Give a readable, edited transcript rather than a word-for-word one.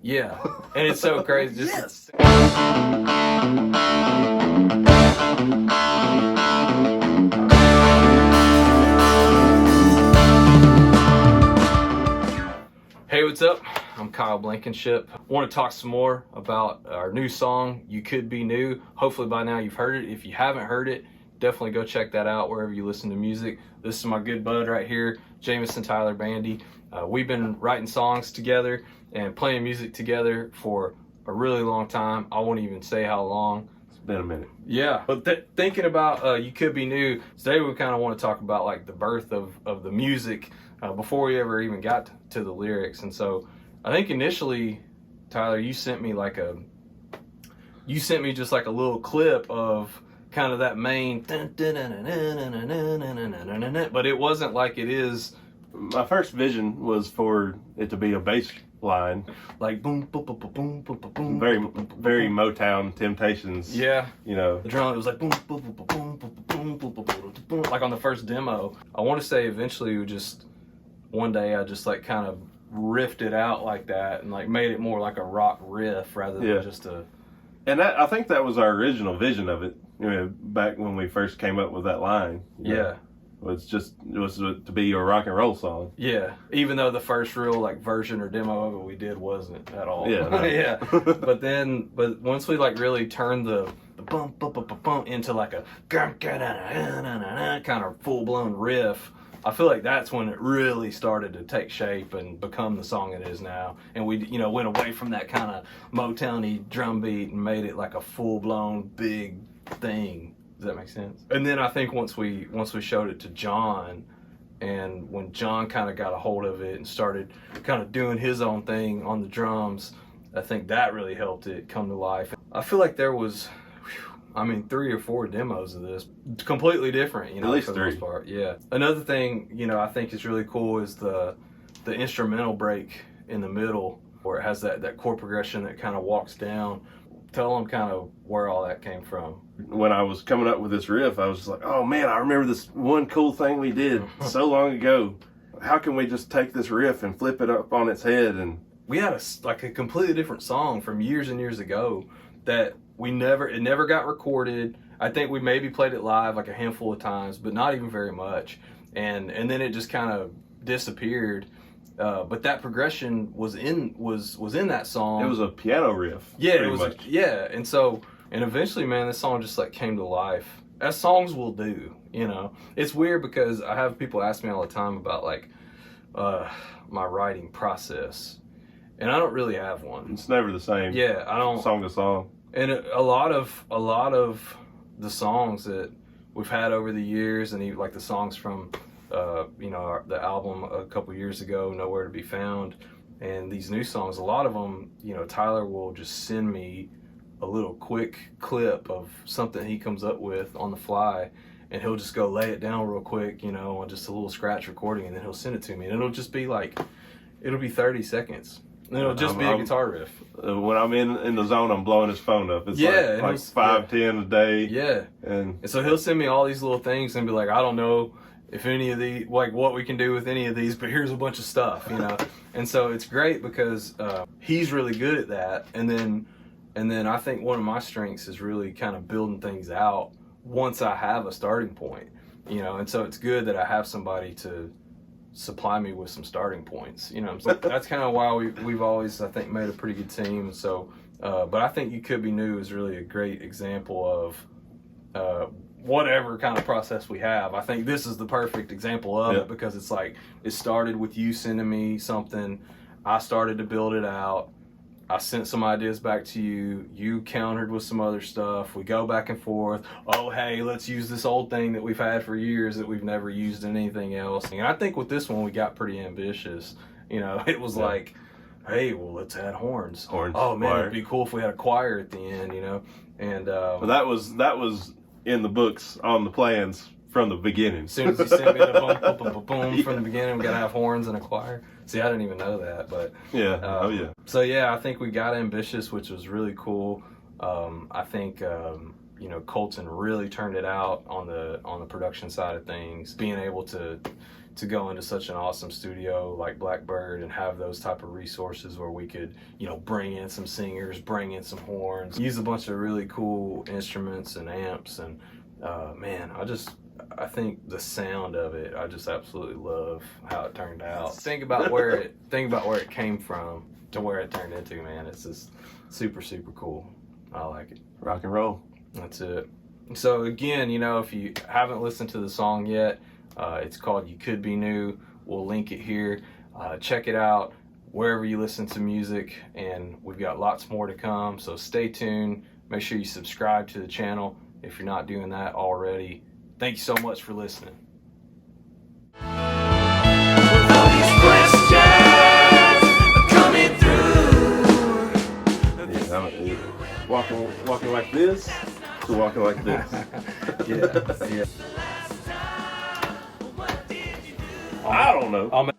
Yeah, and it's so crazy. Just Hey, what's up? I'm Kyle Blankenship. I want to talk some more about our new song, You Could Be New. Hopefully by now you've heard it. If you haven't heard it, definitely go check that out wherever you listen to music. This is my good bud right here, Jameson, Bandy. We've been writing songs together and playing music together for a really long time. I won't even say how long. It's been a minute. Yeah, but thinking about You Could Be New, today we kind of want to talk about like the birth of the music before we ever even got to the lyrics. And so I think initially, Tyler, you sent me just like a little clip of kind of that main, but it wasn't like it is. My first vision was for it to be a bass line, like boom, boom, boom, boom, boom, boom, boom, very, boom, very Motown Temptations. Yeah, you know, the drum. It was like boom, boom, boom, boom, boom, boom, boom, boom, boom, boom, like on the first demo. I want to say eventually we just one day I just like kind of riffed it out like that and like made it more like a rock riff rather than just a. And that, I think that was our original vision of it. You know, back when we first came up with that line. Yeah. It was to be a rock and roll song. Yeah, even though the first real like version or demo of it we did wasn't at all. Yeah, no. Yeah. But once we like really turned the bump into like a kind of full blown riff, I feel like that's when it really started to take shape and become the song it is now. And we went away from that kind of Motown-y drum beat and made it like a full blown big thing. Does that make sense? And then I think once we showed it to John, and when John kind of got a hold of it and started kind of doing his own thing on the drums, I think that really helped it come to life. I feel like there was, 3 or 4 demos of this, completely different, at least for the 3. most part. Yeah. Another thing, I think is really cool is the instrumental break in the middle where it has that chord progression that kind of walks down. Tell them kind of where all that came from. When I was coming up with this riff, I was just like, oh man, I remember this one cool thing we did so long ago. How can we just take this riff and flip it up on its head? And we had a completely different song from years and years ago that it never got recorded. I think we maybe played it live like a handful of times, but not even very much. And then it just kind of disappeared. But that progression was in that song. It was a piano riff. Yeah, it was. And eventually, man, this song just like came to life, as songs will do. It's weird because I have people ask me all the time about like my writing process, and I don't really have one. It's never the same. Yeah, I don't. Song to song. And a lot of the songs that we've had over the years, and even like the songs from the album a couple years ago, Nowhere to Be Found, and these new songs, a lot of them, Tyler will just send me a little quick clip of something he comes up with on the fly, and he'll just go lay it down real quick, on just a little scratch recording, and then he'll send it to me, and it'll be 30 seconds. And it'll just be a guitar riff. When I'm in the zone, I'm blowing his phone up. It's like 5-10 a day. Yeah. And so he'll send me all these little things and be like, I don't know if any of the what we can do with any of these, but here's a bunch of stuff, And so it's great because he's really good at that. And then I think one of my strengths is really kind of building things out once I have a starting point, And so it's good that I have somebody to supply me with some starting points, So that's kind of why we've always, I think, made a pretty good team. So, but I think You Could Be New is really a great example of whatever kind of process we have. I think this is the perfect example of it because it's like it started with you sending me something. I started to build it out. I sent some ideas back to you. You countered with some other stuff. We go back and forth. Oh, hey, let's use this old thing that we've had for years that we've never used in anything else. And I think with this one, we got pretty ambitious. It was like, hey, well, let's add horns. Oh, man, it'd be cool if we had a choir at the end, And well, that was in the books, on the plans from the beginning. As soon as you sent me the boom, boom, boom, boom, boom from the beginning, we got to have horns and a choir. See, I didn't even know that, but yeah. So yeah, I think we got ambitious, which was really cool. I think Colton really turned it out on the production side of things, being able to to go into such an awesome studio like Blackbird and have those type of resources where we could, you know, bring in some singers, bring in some horns, use a bunch of really cool instruments and amps. And man, I think the sound of it, I just absolutely love how it turned out. Think about where it came from to where it turned into, man. It's just super, super cool. I like it. Rock and roll. That's it. So again, you know, if you haven't listened to the song yet, it's called You Could Be New. We'll link it here. Check it out wherever you listen to music, and we've got lots more to come. So stay tuned. Make sure you subscribe to the channel if you're not doing that already. Thank you so much for listening. Walking like this to walking like this. Yeah. I don't know.